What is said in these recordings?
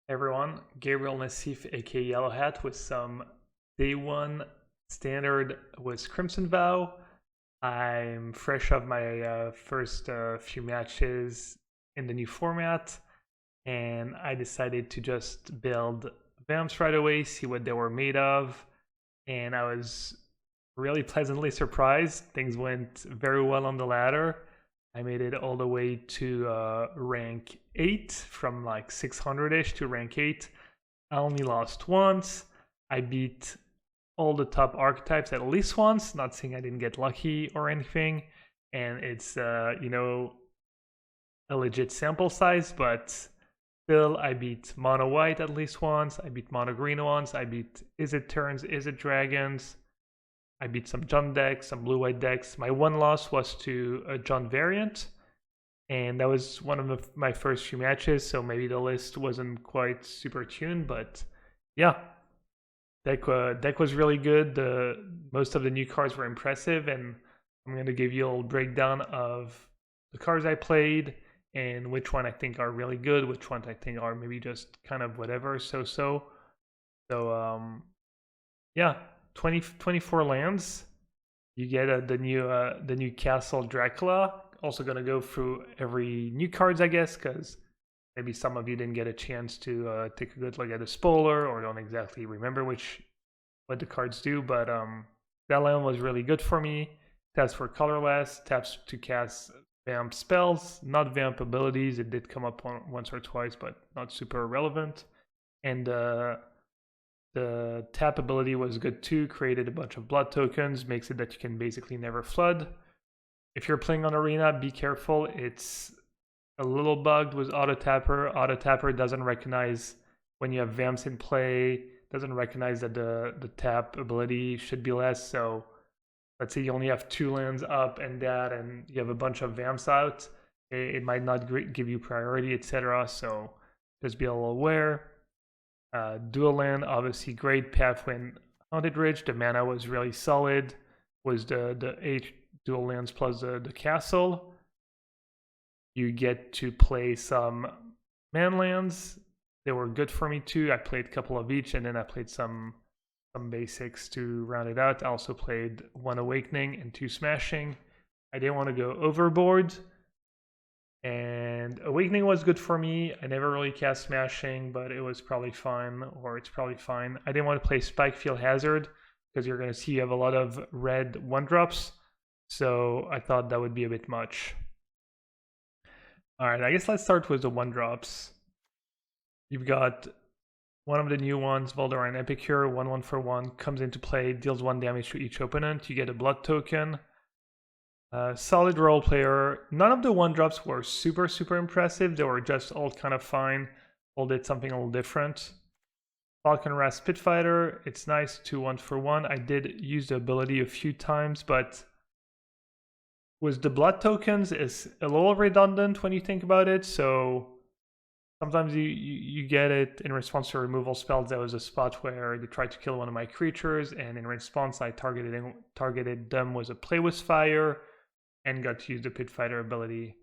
Everyone, Gabriel Nassif, aka Yellowhat, with some day one standard with Crimson Vow. I'm fresh off my first few matches in the new format, and I decided to just build Vamps right away, see what they were made of, and I was really pleasantly surprised. Things went very well on the ladder. I made it all the way to rank 8 from like 600-ish to rank 8. I only lost once. I beat all the top archetypes at least once, not saying I didn't get lucky or anything. And it's, a legit sample size, but still I beat mono white at least once. I beat mono green once. I beat Is It Turns, Is It Dragons. I beat some John decks, some blue-white decks. My one loss was to a John variant, and that was one of my first few matches, so maybe the list wasn't quite super tuned, but yeah, deck was really good. Most of the new cards were impressive, and I'm going to give you a little breakdown of the cards I played and which one I think are really good, which ones I think are maybe just kind of whatever, so-so. So, yeah, 24 lands. You get the new Castle Dracula. Also gonna go through every new cards, I guess, because maybe some of you didn't get a chance to take a good look at the spoiler or don't exactly remember what the cards do. But that land was really good for me. Taps for colorless, taps to cast vamp spells, not vamp abilities. It did come up once or twice, but not super relevant. And the tap ability was good too, created a bunch of blood tokens, makes it that you can basically never flood. If you're playing on Arena, be careful. It's a little bugged with Auto Tapper. Auto Tapper doesn't recognize when you have Vamps in play, doesn't recognize that the tap ability should be less. So let's say you only have 2 lands up and that, and you have a bunch of Vamps out, it might not give you priority, etc. So just be a little aware. Dual land, obviously great. Pathway and Haunted Ridge, the mana was really solid. Was the 8 dual lands plus the castle. You get to play some man lands. They were good for me too. I played a couple of each, and then I played some basics to round it out. I also played 1 Awakening and 2 Smashing. I didn't want to go overboard, and Awakening was good for me. I never really cast Smashing, but it was probably fine, or it's probably fine. I didn't want to play Spike Field Hazard, because you're going to see you have a lot of red 1-drops, so I thought that would be a bit much. Alright, I guess let's start with the 1-drops. You've got one of the new ones, Voldemort Epicure, 1/1 for 1, comes into play, deals 1 damage to each opponent. You get a blood token. Solid role player. None of the 1-drops were super impressive. They were just all kind of fine. All did something a little different. Falcon Wrath Spitfighter. It's nice, 2/1 for 1. I did use the ability a few times, but with the blood tokens, it's a little redundant when you think about it. So sometimes you get it in response to removal spells. There was a spot where they tried to kill one of my creatures, and in response I targeted them with a Play with Fire and got to use the Pit Fighter ability.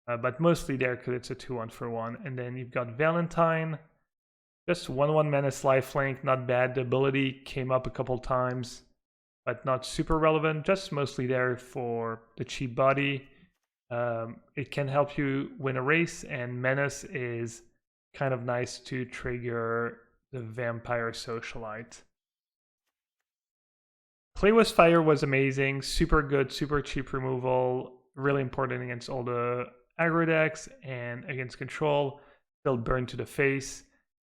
But mostly there because it's a 2/1 for 1. And then you've got Valentine. Just 1/1 Menace Lifelink, not bad. The ability came up a couple times, but not super relevant. Just mostly there for the cheap body. It can help you win a race, and Menace is kind of nice to trigger the Vampire Socialite. Play with Fire was amazing, super good, super cheap removal, really important against all the aggro decks and against control. They'll burn to the face.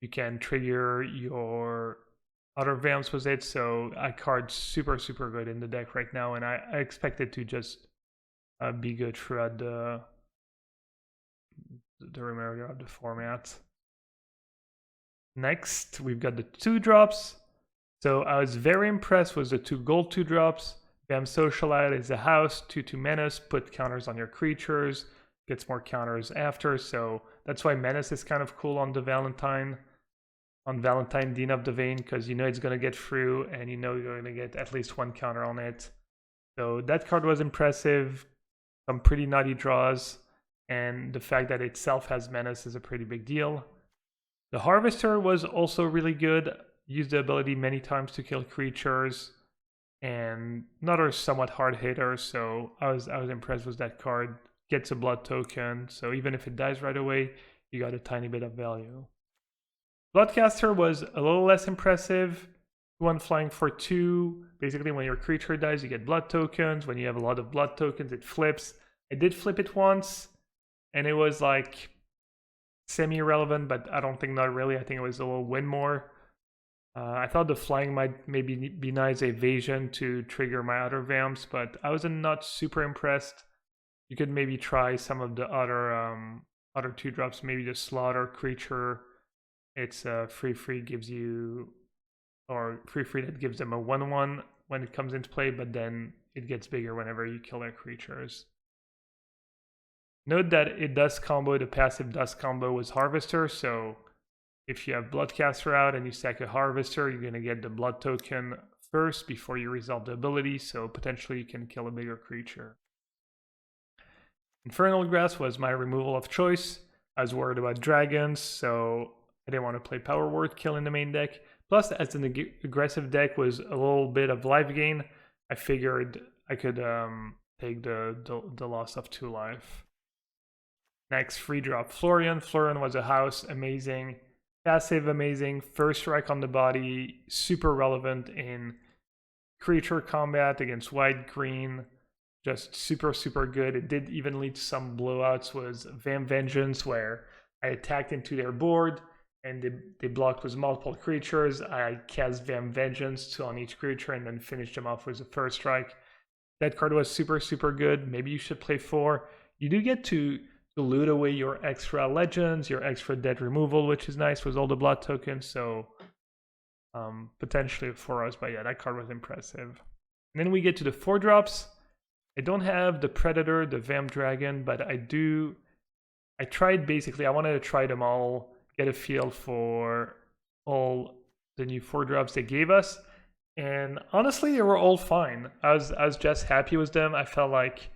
You can trigger your other Vamps with it, so a card super good in the deck right now, and I expect it to just be good throughout the remainder of the format. Next, we've got the 2-drops. So I was very impressed with the 2 gold 2-drops. Vamp Socialite is a house, 2/2 Menace, put counters on your creatures, gets more counters after, so that's why Menace is kind of cool on the Valentine. On Valentine Dean of the Vein, because you know it's going to get through, and you know you're going to get at least 1 counter on it. So that card was impressive. Some pretty nutty draws, and the fact that itself has Menace is a pretty big deal. The Harvester was also really good. Used the ability many times to kill creatures, and another somewhat hard hitter. So I was impressed with that card. Gets a blood token, so even if it dies right away, you got a tiny bit of value. Bloodcaster was a little less impressive. One flying for 2. Basically, when your creature dies, you get blood tokens. When you have a lot of blood tokens, it flips. I did flip it once, and it was like semi-relevant, but I don't think not really. I think it was a little win more. I thought the flying might maybe be nice evasion to trigger my other vamps, but I was not super impressed. You could maybe try some of the other 2-drops, maybe the Slaughter creature. It's free gives you, or free that gives them a 1/1 when it comes into play, but then it gets bigger whenever you kill their creatures. Note that it does combo, the passive does combo with Harvester, so if you have Bloodcaster out and you stack a Harvester, you're going to get the blood token first before you resolve the ability, so potentially you can kill a bigger creature. Infernal Grasp was my removal of choice. I was worried about dragons, so I didn't want to play Power Word Kill in the main deck. Plus, as an aggressive deck was a little bit of life gain, I figured I could take the loss of 2 life. Next, free drop Florian. Florian was a house, amazing. Passive, amazing. First strike on the body, super relevant in creature combat against white, green. Just super good. It did even lead to some blowouts. Was Vamp Vengeance, where I attacked into their board and they blocked with multiple creatures. I cast Vamp Vengeance 2 on each creature and then finished them off with a first strike. That card was super good. Maybe you should play 4. You do get to loot away your extra legends, your extra dead removal, which is nice with all the blood tokens. So potentially for us, but yeah, that card was impressive. And then we get to the 4-drops. I don't have the Predator, the Vamp Dragon, but I tried basically, I wanted to try them all, get a feel for all the new 4-drops they gave us. And honestly, they were all fine. I was just happy with them. I felt like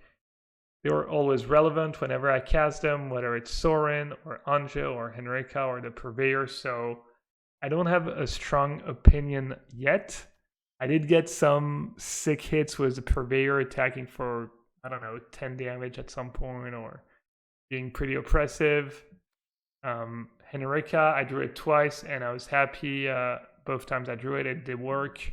they were always relevant whenever I cast them, whether it's Sorin or Anjo or Henrika or the Purveyor. So I don't have a strong opinion yet. I did get some sick hits with the Purveyor attacking for, I don't know, 10 damage at some point or being pretty oppressive. Henrika, I drew it twice and I was happy. Both times I drew it, it did work.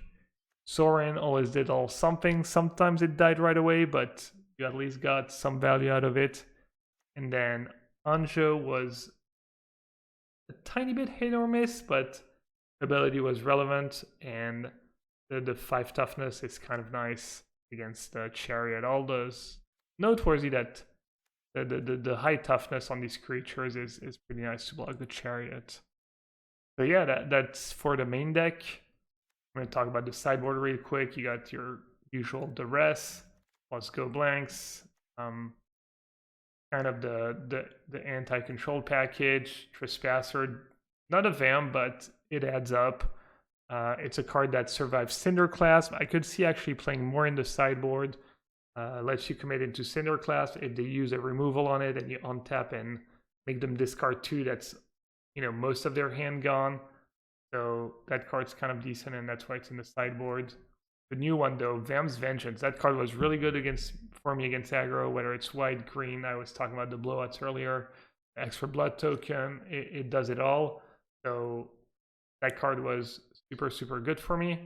Sorin always did all something. Sometimes it died right away, but you at least got some value out of it. And then Anjo was a tiny bit hit or miss, but ability was relevant, and the 5 toughness is kind of nice against the Chariot. All those noteworthy that the high toughness on these creatures is pretty nice to block the Chariot. So yeah, that's for the main deck. I'm going to talk about the sideboard really quick. You got your usual duress, plus go blanks, kind of the anti-control package, Trespasser, not a vamp, but it adds up. It's a card that survives Cinderclasp. I could see actually playing more in the sideboard. Lets you commit into Cinderclasp. If they use a removal on it and you untap and make them discard 2, that's most of their hand gone. So that card's kind of decent, and that's why it's in the sideboard. The new one though, Vamp's Vengeance, that card was really good for me against aggro, whether it's white, green. I was talking about the blowouts earlier. Extra blood token, it does it all. So that card was super good for me.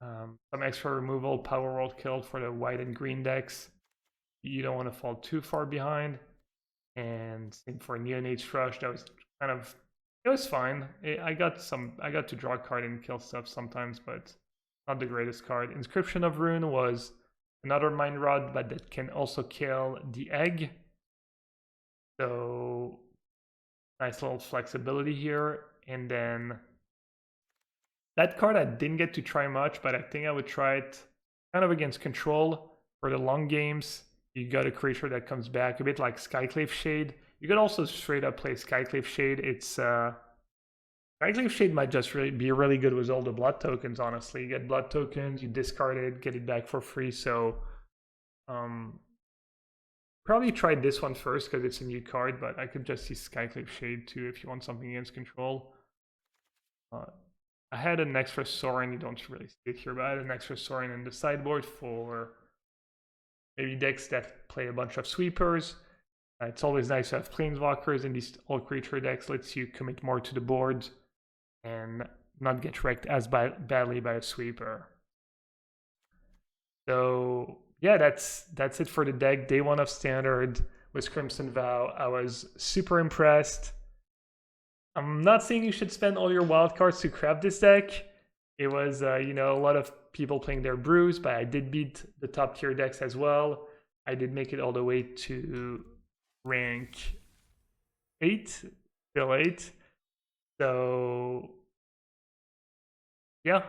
Some extra removal, Power World Kill for the white and green decks. You don't want to fall too far behind. And same for Neonate Thrush, that was kind of, it was fine. I got to draw a card and kill stuff sometimes, but not the greatest card. Inscription of Ruin was another Mind Rod, but that can also kill the egg. So nice little flexibility here. And then that card I didn't get to try much, but I think I would try it kind of against control for the long games. You got a creature that comes back, a bit like Skyclave Shade. You could also straight up play Skyclave Shade. It's Skyclave Shade might just be really good with all the blood tokens, honestly. You get blood tokens, you discard it, get it back for free, so probably try this one first because it's a new card, but I could just see Skyclave Shade too if you want something against control. I had an extra Sorin, you don't really see it here, but I had an extra Sorin in the sideboard for maybe decks that play a bunch of sweepers. It's always nice to have Planeswalkers in these all-creature decks, lets you commit more to the board and not get wrecked as badly by a sweeper. So yeah, that's it for the deck. Day 1 of Standard with Crimson Vow. I was super impressed. I'm not saying you should spend all your wildcards to craft this deck. It was, you know, a lot of people playing their brews, but I did beat the top tier decks as well. I did make it all the way to rank 8, still 8. So yeah,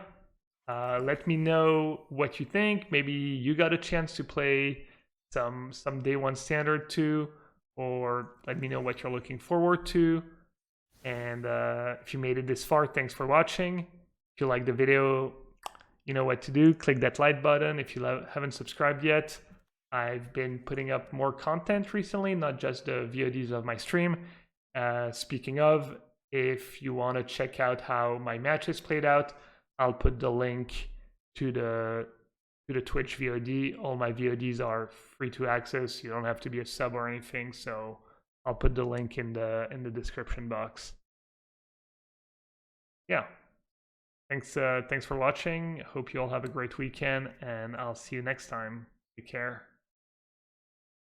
let me know what you think. Maybe you got a chance to play some day 1 Standard too, or let me know what you're looking forward to. And if you made it this far, thanks for watching. If you like the video, you know what to do. Click that like button. If you haven't subscribed yet, I've been putting up more content recently, not just the VODs of my stream. Speaking of, if you want to check out how my matches played out, I'll put the link to the Twitch VOD. All my VODs are free to access. You don't have to be a sub or anything, so I'll put the link in the description box. Yeah. Thanks for watching. Hope you all have a great weekend, and I'll see you next time. Take care.